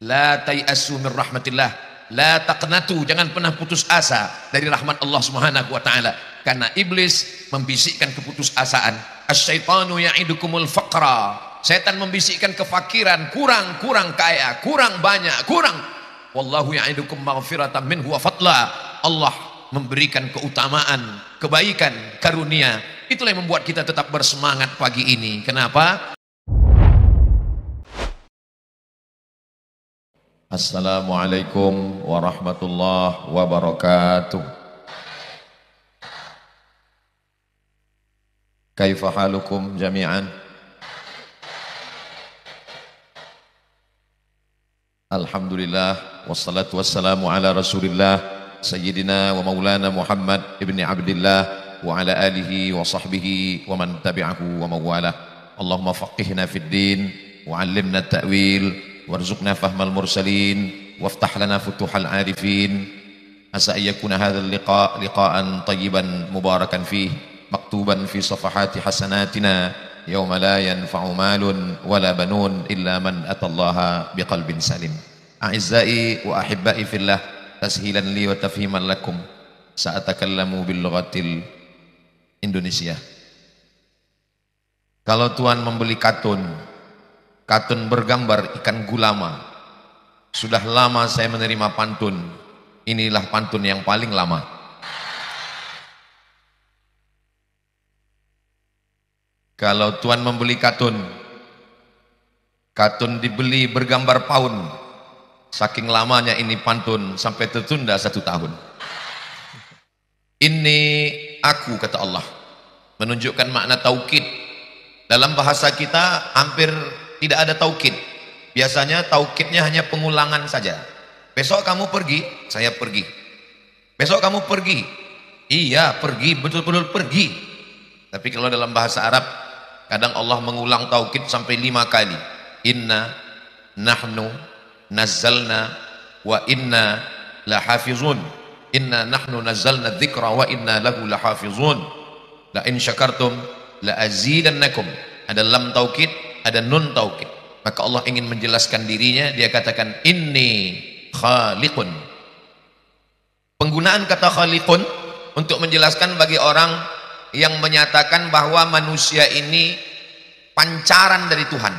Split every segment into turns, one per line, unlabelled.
La tayasu min rahmatillah, la taqnatu, jangan pernah putus asa dari rahmat Allah Subhanahu wa taala, karena iblis membisikkan keputusasaan. Asyaitanu ya'idukumul faqra, setan membisikkan kefakiran, kurang kaya, kurang banyak, kurang. Wallahu ya'idukum maghfiratan minhu wa fadla, Allah memberikan keutamaan, kebaikan, karunia. Itulah yang membuat kita tetap bersemangat pagi ini. Kenapa? Assalamualaikum warahmatullahi wabarakatuh. Kaifa halukum jami'an? Alhamdulillah, wassalatu wassalamu ala rasulillah Sayyidina wa maulana Muhammad ibni Abdillah wa ala alihi wa sahbihi wa man tabi'ahu wa mawala. Allahumma faqihna fid din wa 'allimna at-ta'wil warzuqna fahmal mursalin waftah lana futuhal arifin. Asa ayyakuna hadzal liqa'an tayyiban mubarakan fih maktuban fi safahati hasanatina yauma la yanfa'u malun wala banun illa man atallaha biqalbin salim. A'izzai wa ahibbai fillah, tashilan li wa tafhiman lakum sa'atakallamu bil lughatil Indonesia. Kalau Tuhan membeli katun bergambar ikan gulama, sudah lama saya menerima pantun, inilah pantun yang paling lama. Kalau Tuhan membeli katun dibeli bergambar paun, saking lamanya ini pantun sampai tertunda 1 tahun. Ini aku, kata Allah, menunjukkan makna taukid. Dalam bahasa kita hampir tidak ada taukid. Biasanya taukidnya hanya pengulangan saja. Besok kamu pergi, saya pergi. Besok kamu pergi, iya pergi, betul-betul pergi. Tapi kalau dalam bahasa Arab, kadang Allah mengulang taukid sampai 5 kali. Inna nahnu nazzalna wa inna lahafizun. Inna nahnu nazzalna dzikra wa inna lahu lahafizun. La in syakartum la azidannakum. Ada lam taukid, ada nun taukid. Maka Allah ingin menjelaskan dirinya, dia katakan inni khaliqun. Penggunaan kata khaliqun untuk menjelaskan bagi orang yang menyatakan bahwa manusia ini pancaran dari Tuhan,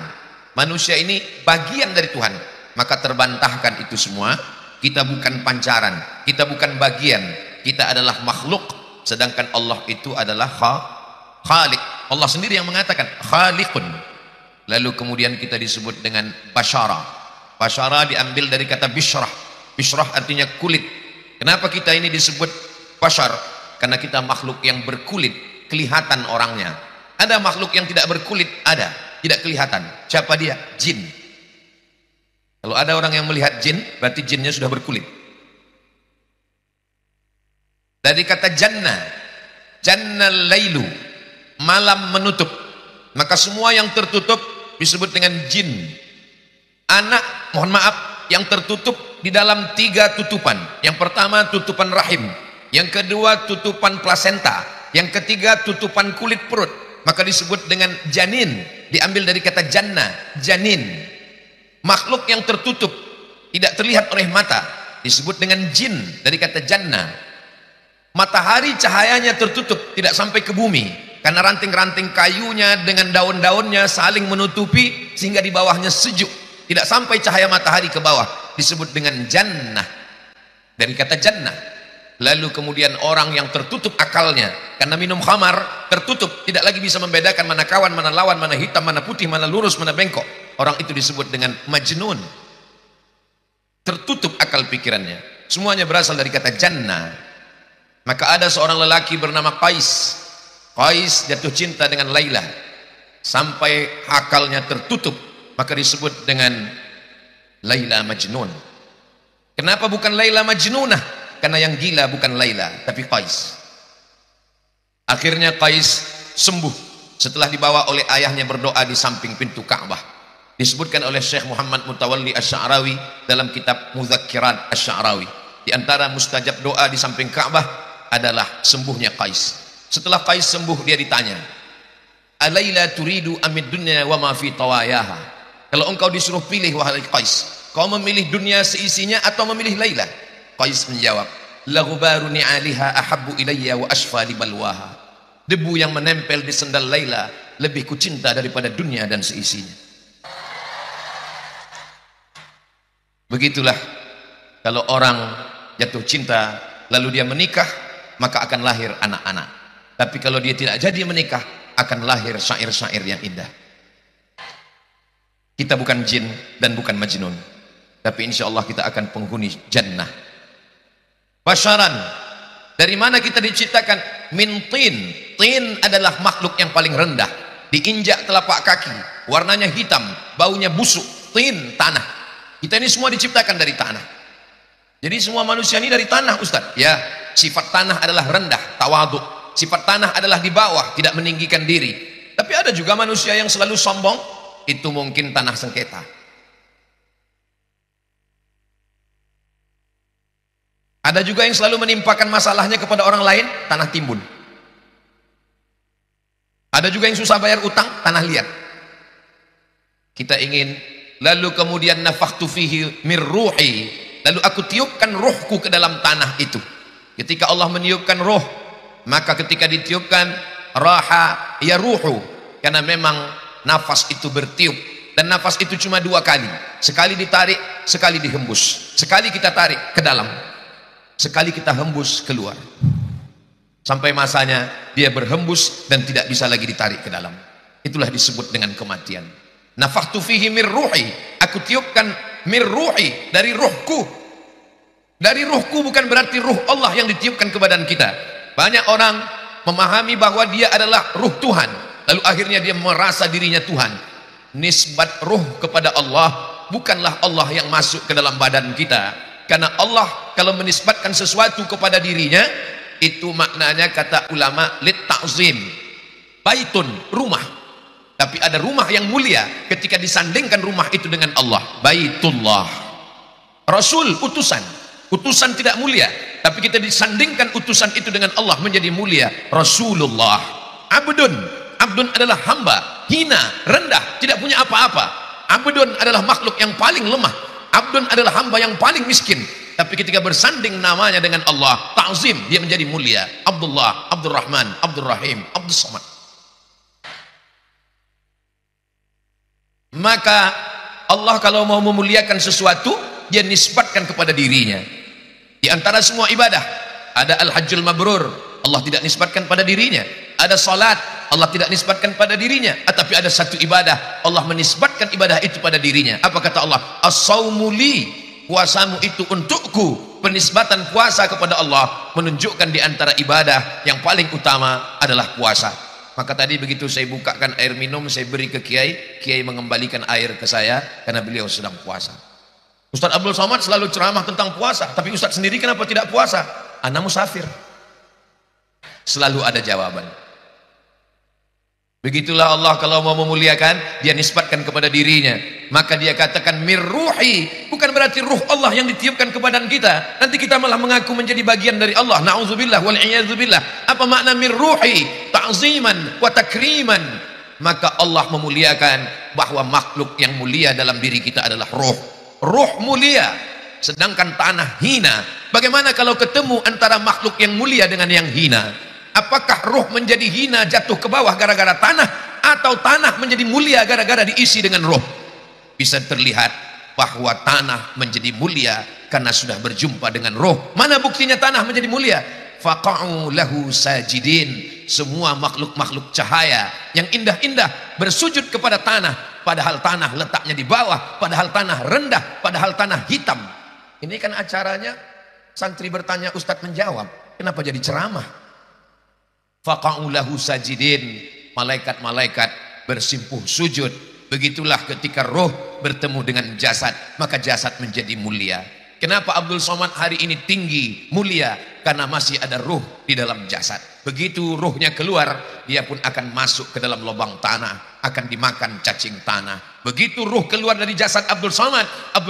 manusia ini bagian dari Tuhan, maka terbantahkan itu semua. Kita bukan pancaran, kita bukan bagian, kita adalah makhluk, sedangkan Allah itu adalah khaliq. Allah sendiri yang mengatakan khaliqun. Lalu kemudian kita disebut dengan basyara. Basyara diambil dari kata bishrah. Bishrah artinya kulit. Kenapa kita ini disebut basyar? Karena kita makhluk yang berkulit, kelihatan orangnya. Ada makhluk yang tidak berkulit, ada, tidak kelihatan. Siapa dia? Jin. Kalau ada orang yang melihat jin, berarti jinnya sudah berkulit. Dari kata jannah, jannal lailu, malam menutup. Maka semua yang tertutup disebut dengan jin. Anak, mohon maaf, yang tertutup di dalam 3 tutupan. Yang pertama tutupan rahim, yang kedua tutupan plasenta, yang ketiga tutupan kulit perut, maka disebut dengan janin. Diambil dari kata jannah, janin. Makhluk yang tertutup, tidak terlihat oleh mata, disebut dengan jin, dari kata jannah. Matahari cahayanya tertutup, tidak sampai ke bumi, karena ranting-ranting kayunya dengan daun-daunnya saling menutupi sehingga di bawahnya sejuk, tidak sampai cahaya matahari ke bawah, disebut dengan jannah, dari kata jannah. Lalu kemudian orang yang tertutup akalnya karena minum khamar, tertutup, tidak lagi bisa membedakan mana kawan, mana lawan, mana hitam, mana putih, mana lurus, mana bengkok, orang itu disebut dengan majnun. Tertutup akal pikirannya. Semuanya berasal dari kata jannah. Maka ada seorang lelaki bernama Qais. Qais jatuh cinta dengan Laila sampai akalnya tertutup, maka disebut dengan Laila Majnun. Kenapa bukan Laila Majnunah? Karena yang gila bukan Laila tapi Qais. Akhirnya Qais sembuh setelah dibawa oleh ayahnya berdoa di samping pintu Ka'bah. Disebutkan oleh Syekh Muhammad Mutawalli Asy-Sya'rawi dalam kitab Mudzakirat Asy-Sya'rawi, di antara mustajab doa di samping Ka'bah adalah sembuhnya Qais. Setelah Qais sembuh, dia ditanya, alaila turidu amid dunya wa ma fi tawayaha. Kalau engkau disuruh pilih wahai Qais, kau memilih dunia seisinya atau memilih Laila? Qais menjawab, la ghubaru ni'aliha ahabbu ilayya wa ashfa li balwaha. Debu yang menempel di sendal Laila lebih kucinta daripada dunia dan seisinya. Begitulah kalau orang jatuh cinta lalu dia menikah, maka akan lahir anak-anak. Tapi kalau dia tidak jadi menikah, akan lahir syair-syair yang indah. Kita bukan jin dan bukan majnun, tapi insya Allah kita akan penghuni jannah. Basyaran, dari mana kita diciptakan? Min tin. Tin adalah makhluk yang paling rendah, diinjak telapak kaki, warnanya hitam, baunya busuk. Tin, tanah. Kita ini semua diciptakan dari tanah. Jadi semua manusia ini dari tanah, Ustaz. Ya, sifat tanah adalah rendah, tawaduk. Sifat tanah adalah di bawah, tidak meninggikan diri. Tapi ada juga manusia yang selalu sombong, itu mungkin tanah sengketa. Ada juga yang selalu menimpakan masalahnya kepada orang lain, tanah timbun. Ada juga yang susah bayar utang, tanah liat. Kita ingin, lalu kemudian nafakhtu fihi mir ruhi, lalu aku tiupkan ruhku ke dalam tanah itu. Ketika Allah meniupkan ruh, maka ketika ditiupkan raha ya ruhu, karena memang nafas itu bertiup, dan nafas itu cuma 2 kali, sekali ditarik, sekali dihembus. Sekali kita tarik ke dalam, sekali kita hembus keluar, sampai masanya dia berhembus dan tidak bisa lagi ditarik ke dalam. Itulah disebut dengan kematian. Nafakhtu fihi mir ruhi, aku tiupkan mir ruhi, dari ruhku. Dari ruhku bukan berarti ruh Allah yang ditiupkan ke badan kita. Banyak orang memahami bahwa dia adalah ruh Tuhan, lalu akhirnya dia merasa dirinya Tuhan. Nisbat ruh kepada Allah, bukanlah Allah yang masuk ke dalam badan kita. Karena Allah kalau menisbatkan sesuatu kepada dirinya, itu maknanya kata ulama lit ta'zim. Baitun, rumah. Tapi ada rumah yang mulia ketika disandingkan rumah itu dengan Allah. Baitullah. Rasul, utusan. Utusan tidak mulia, tapi kita disandingkan utusan itu dengan Allah menjadi mulia. Rasulullah. Abdun. Abdun adalah hamba, hina, rendah, tidak punya apa-apa. Abdun adalah makhluk yang paling lemah. Abdun adalah hamba yang paling miskin. Tapi ketika bersanding namanya dengan Allah, ta'zim, dia menjadi mulia. Abdullah, Abdurrahman, Abdurrahim, Abdus Samad. Maka Allah kalau mau memuliakan sesuatu, dia nisbatkan kepada dirinya. Di antara semua ibadah ada al-hajjul mabrur, Allah tidak nisbatkan pada dirinya. Ada salat, Allah tidak nisbatkan pada dirinya. Tapi ada satu ibadah, Allah menisbatkan ibadah itu pada dirinya. Apa kata Allah? As-saumu li, puasamu itu untukku. Penisbatan puasa kepada Allah menunjukkan di antara ibadah yang paling utama adalah puasa. Maka tadi begitu saya bukakan air minum, saya beri ke Kiai, Kiai mengembalikan air ke saya karena beliau sedang puasa. Ustaz Abdul Somad selalu ceramah tentang puasa, tapi Ustaz sendiri kenapa tidak puasa? Ana musafir. Selalu ada jawaban. Begitulah Allah kalau mau memuliakan, dia nisbatkan kepada dirinya. Maka dia katakan mir ruhi, bukan berarti ruh Allah yang ditiupkan ke badan kita. Nanti kita malah mengaku menjadi bagian dari Allah. Na'udzubillah wal iyadzubillah. Apa makna mir ruhi? Ta'ziman wa takriman. Maka Allah memuliakan bahwa makhluk yang mulia dalam diri kita adalah ruh. Ruh mulia, sedangkan tanah hina. Bagaimana kalau ketemu antara makhluk yang mulia dengan yang hina? Apakah ruh menjadi hina jatuh ke bawah gara-gara tanah, atau tanah menjadi mulia gara-gara diisi dengan ruh? Bisa terlihat bahwa tanah menjadi mulia karena sudah berjumpa dengan ruh. Mana buktinya tanah menjadi mulia? Faqa'u lahu sajidin. Semua makhluk-makhluk cahaya yang indah-indah bersujud kepada tanah, padahal tanah letaknya di bawah, padahal tanah rendah, padahal tanah hitam. Ini kan acaranya santri bertanya, Ustadz menjawab. Kenapa jadi ceramah? Faqa'u lahu sajidin. Malaikat-malaikat bersimpuh sujud. Begitulah ketika roh bertemu dengan jasad, maka jasad menjadi mulia. Kenapa Abdul Somad hari ini tinggi, mulia? Karena masih ada ruh di dalam jasad. Begitu ruhnya keluar, dia pun akan masuk ke dalam lubang tanah, akan dimakan cacing tanah. Begitu ruh keluar dari jasad Abdul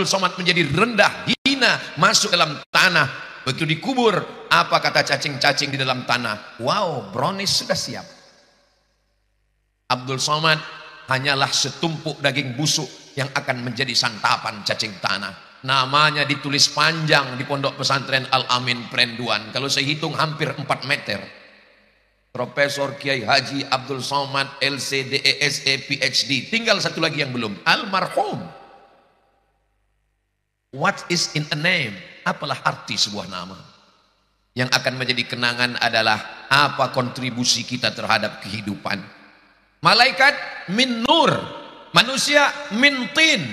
Somad menjadi rendah, hina, masuk dalam tanah. Begitu dikubur, apa kata cacing-cacing di dalam tanah? Wow, brownies sudah siap. Abdul Somad hanyalah setumpuk daging busuk yang akan menjadi santapan cacing tanah. Namanya ditulis panjang di pondok pesantren Al-Amin Perenduan. Kalau saya hitung hampir 4 meter. Profesor Kiai Haji Abdul Somad LCDESE PhD. Tinggal satu lagi yang belum, almarhum. What is in a name? Apalah arti sebuah nama? Yang akan menjadi kenangan adalah apa kontribusi kita terhadap kehidupan. Malaikat min nur, manusia min tin,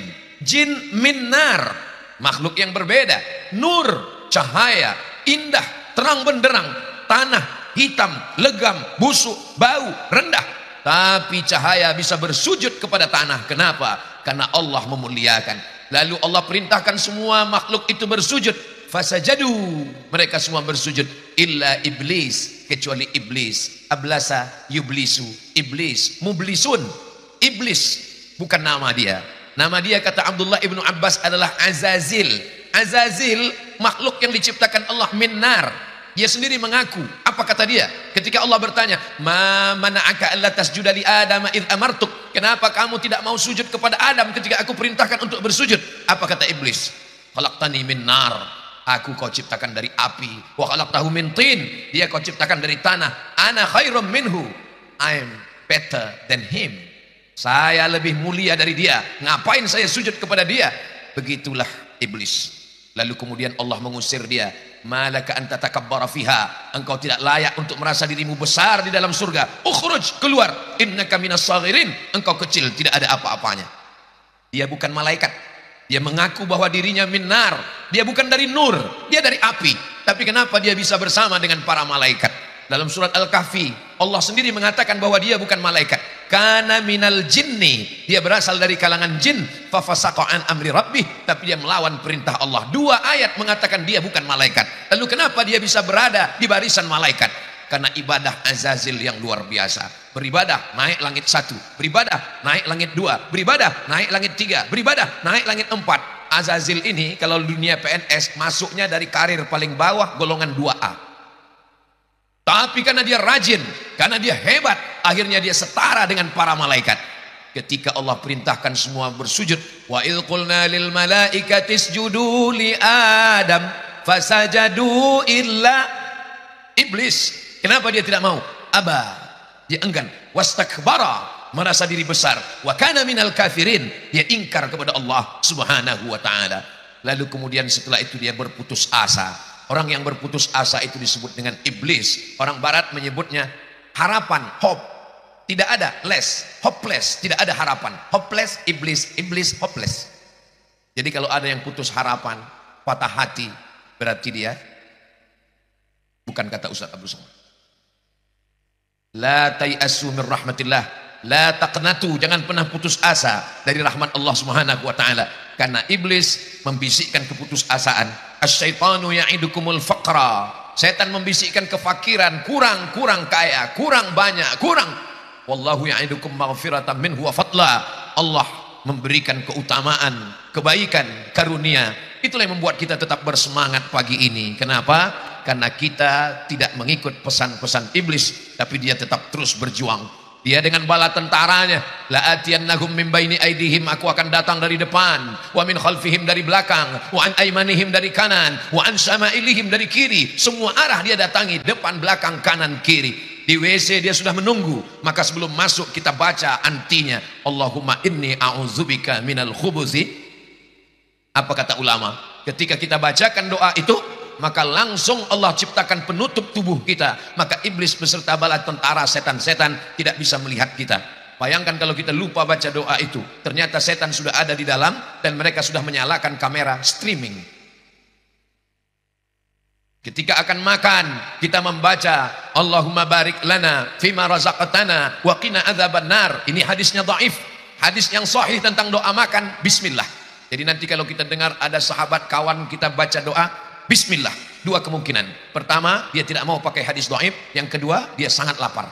jin min nar. Makhluk yang berbeda. Nur, cahaya, indah, terang benderang. Tanah, hitam, legam, busuk, bau, rendah. Tapi cahaya bisa bersujud kepada tanah. Kenapa? Karena Allah memuliakan. Lalu Allah perintahkan semua makhluk itu bersujud. Fasajadu, mereka semua bersujud. Illa iblis, kecuali iblis. Ablasa yublisu, iblis, mublisun. Iblis, bukan nama dia. Nama dia kata Abdullah ibnu Abbas adalah Azazil. Azazil makhluk yang diciptakan Allah min nar. Dia sendiri mengaku. Apa kata dia? Ketika Allah bertanya, "Ma mana'aka alla tasjuda li Adam id amartuk?" Kenapa kamu tidak mau sujud kepada Adam ketika aku perintahkan untuk bersujud? Apa kata iblis? "Khalaqtani min nar." Aku kau ciptakan dari api. Wa khalaqtahu min tin. Dia kau ciptakan dari tanah. Ana khairum minhu. I'm better than him. Saya lebih mulia dari dia. Ngapain saya sujud kepada dia? Begitulah iblis. Lalu kemudian Allah mengusir dia. Malaka anta takabbara fiha. Engkau tidak layak untuk merasa dirimu besar di dalam surga. Ukhruj, keluar. Innaka minas saghirin. Engkau kecil, tidak ada apa-apanya. Dia bukan malaikat. Dia mengaku bahwa dirinya minar. Dia bukan dari nur. Dia dari api. Tapi kenapa dia bisa bersama dengan para malaikat? Dalam surat Al-Kahfi, Allah sendiri mengatakan bahwa dia bukan malaikat. Kana minal jinni. Dia berasal dari kalangan jin. Fafasaqa an amri rabbih. Tapi dia melawan perintah Allah. 2 ayat mengatakan dia bukan malaikat. Lalu kenapa dia bisa berada di barisan malaikat? Karena ibadah Azazil yang luar biasa. Beribadah naik langit 1. Beribadah naik langit 2. Beribadah naik langit 3. Beribadah naik langit 4. Azazil ini kalau dunia PNS masuknya dari karir paling bawah golongan 2A. Tapi karena dia rajin, karena dia hebat, akhirnya dia setara dengan para malaikat. Ketika Allah perintahkan semua bersujud, wa idh qulna lil malaikati isjudu li Adam fasajadu illa iblis. Kenapa dia tidak mau? Aba, dia enggan. Wastakbara, merasa diri besar. Wa kana minal kafirin, dia ingkar kepada Allah Subhanahu wa taala. Lalu kemudian setelah itu dia berputus asa. Orang yang berputus asa itu disebut dengan iblis. Orang barat menyebutnya harapan, hope. Tidak ada less, hopeless, tidak ada harapan. Hopeless, iblis, iblis, hopeless. Jadi kalau ada yang putus harapan, patah hati, berarti dia bukan kata Ustaz Abdul Somad. La tayasu min rahmatillah, la taqnatu, jangan pernah putus asa dari rahmat Allah Subhanahu wa taala. Karena iblis membisikkan keputusasaan. Asyaitanu ya'idukumul faqra. Setan membisikkan kefakiran, kurang kaya, kurang banyak, kurang. Wallahu ya'idukum maghfiratan minhu wa fadla. Allah memberikan keutamaan, kebaikan, karunia. Itulah yang membuat kita tetap bersemangat pagi ini. Kenapa? Karena kita tidak mengikut pesan-pesan iblis, tapi dia tetap terus berjuang. Dia dengan bala tentaranya, la atiyannahum min baini aidihim, aku akan datang dari depan, wa min khalfihim dari belakang, wa an aymanihim dari kanan, wa an syama'ilihim dari kiri. Semua arah dia datangi, depan, belakang, kanan, kiri. Di WC dia sudah menunggu, maka sebelum masuk kita baca antinya, Allahumma inni a'udzubika minal khubuzi. Apa kata ulama? Ketika kita bacakan doa itu, maka langsung Allah ciptakan penutup tubuh kita. Maka iblis beserta bala tentara setan-setan tidak bisa melihat kita. Bayangkan kalau kita lupa baca doa itu, ternyata setan sudah ada di dalam dan mereka sudah menyalakan kamera streaming. Ketika akan makan, kita membaca Allahumma barik lana fima razaqtana wa qina adzabannar. Ini hadisnya dhaif. Hadis yang sahih tentang doa makan, bismillah. Jadi nanti kalau kita dengar ada sahabat kawan kita baca doa bismillah, 2 kemungkinan. Pertama, dia tidak mau pakai hadis dhaif. Yang kedua, dia sangat lapar.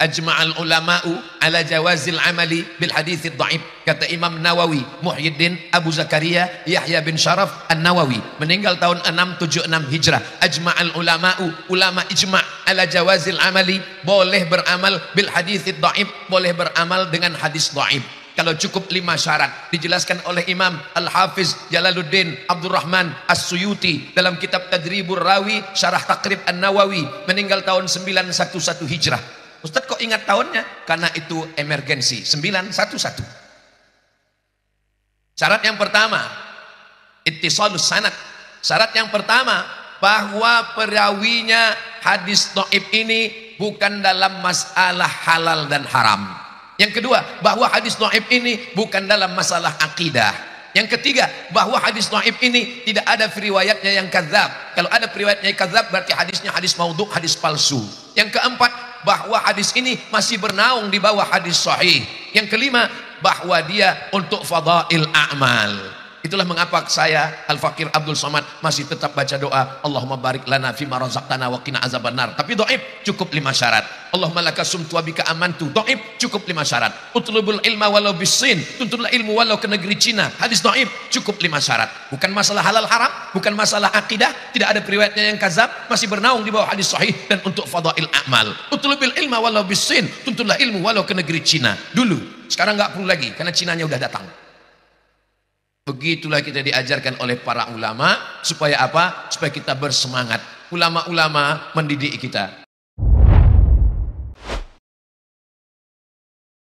Ajma'al ulama'u ala jawazil amali bil hadits dhaif. Kata Imam Nawawi, Muhyiddin Abu Zakaria Yahya bin Syaraf An-Nawawi, meninggal tahun 676 Hijrah. Ajma'al ulama'u, ulama ijma' ala jawazil amali, boleh beramal bil hadits dhaif, boleh beramal dengan hadis dhaif. Kalau cukup 5 syarat dijelaskan oleh Imam Al-Hafiz Jalaluddin Abdurrahman As-Suyuti dalam kitab Tadribur Rawi Syarah Taqrib An-Nawawi, meninggal tahun 911 Hijrah. Ustaz kok ingat tahunnya? Karena itu emergensi 911. Syarat yang pertama ittisalus sanad. Syarat yang pertama bahwa perawinya hadis dhaif ini bukan dalam masalah halal dan haram. Yang kedua, bahwa hadis dhaif ini bukan dalam masalah akidah. Yang ketiga, bahwa hadis dhaif ini tidak ada riwayatnya yang kadzab. Kalau ada riwayatnya yang kadzab berarti hadisnya hadis maudhu', hadis palsu. Yang keempat, bahwa hadis ini masih bernaung di bawah hadis sahih. Yang kelima, bahwa dia untuk fadail a'mal. Itulah mengapa saya Al-Fakir Abdul Somad masih tetap baca doa Allahumma barik lana fima razaqtana wa qina azabannar. Tapi dhaif cukup 5 syarat. Allahumma laka sumtu wa bika amantu, dhaif cukup 5 syarat. Utlubul ilma walau bisin, tuntutlah ilmu walau ke negeri Cina, hadis dhaif cukup 5 syarat. Bukan masalah halal haram, bukan masalah akidah, tidak ada riwayatnya yang kadzab, masih bernaung di bawah hadis sahih dan untuk fadail amal. Utlubul ilma walau bisin, tuntutlah ilmu walau ke negeri Cina. Dulu, sekarang nggak perlu lagi karena Cinanya udah datang. Begitulah kita diajarkan oleh para ulama. Supaya apa? Supaya kita bersemangat. Ulama-ulama mendidik kita.